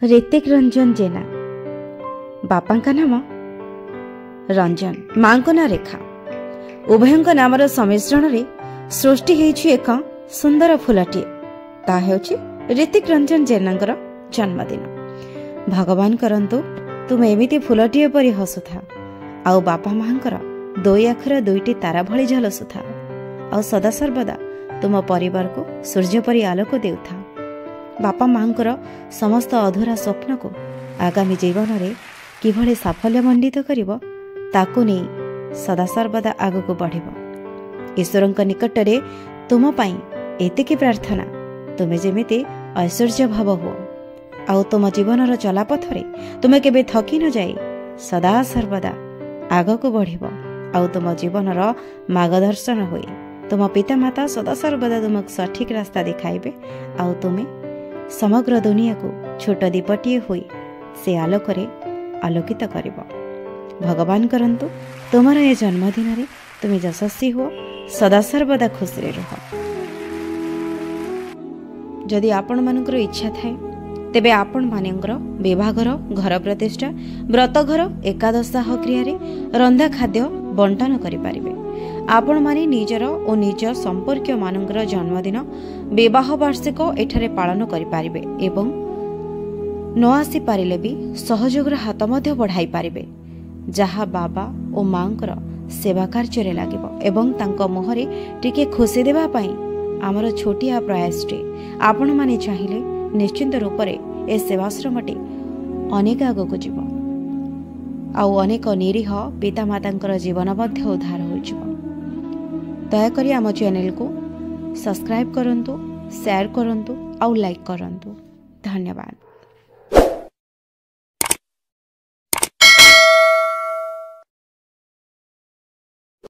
ऋतिक रंजन जेना बापा नाम रंजन माँ ना रेखा उभय नामर सम्मिश्रण रे सृष्टि होइछि एक सुंदर फुलटी ता हेउछि ऋतिक रंजन जेनांकर जन्मदिन। भगवान करंतु तुम एमिति फुलटीए परि हसुथा आउ बापा मांकर दुई आखर दुईटी तारा भली झलसुथा आउ सदा सर्वदा तुम परिवार को सूर्य परि आलोक देउथा। बापा मांकर समस्त अधूरा स्वप्न को आगामी जीवन में किभली साफल्य मंडित करिवो ताकू नहीं सदा सर्वदा आगको बढ़िबो। ईश्वरंक निकट रे तुम पाई एतिकी प्रार्थना तुमे जेमिति ऐश्वर्य भाव हो आउ तुम जीवन चलापथ रे तुमे केबे थकी न जाए सदा सर्वदा आगको बढ़िबो आउ तुम जीवन मार्गदर्शन होए तुम पिता माता सदा सर्वदा तुमक सठिक रास्ता दिखाइबे आउ तुमे समग्र दुनिया को छोट दीपटीए हुई से आलोक आलोकित करिब। भगवान करंतु तुमर ये जन्मदिन रे तुम यशस्वी हो सदा सर्वदा खुशी रे रह। जदि आपण मानकर इच्छा थाए तेबे आपण मानकर विवाहघर घर प्रतिष्ठा व्रतघर एकादशाह क्रिया रे रंधा खाद्य बंटन करि पारिबे। आपण माने निजर और निज संपर्क मानकर जन्मदिन विवाह वार्षिक एठारे पालन करि पारिबे एवं न आसी पारिले भी सहयोगर हाथ मध्य बढ़ाई पारिबे जहा बाबा और मांकर सेवा कार्य रे लागिबो एवं तांको मुहरे टिके खुशी देबा पई आमर छोटिया प्रयासटे आपण माने चाहिले निश्चिंत रूप रे ए सेवाश्रमटे अनेक आगको जीव आउ अनेक निरीह पिता मातांकर जीवन मध्य उद्धार होइजिबो। दयाकरी आम चैनल को सब्सक्राइब करंतु, शेयर करंतु, आउ लाइक करंतु। धन्यवाद।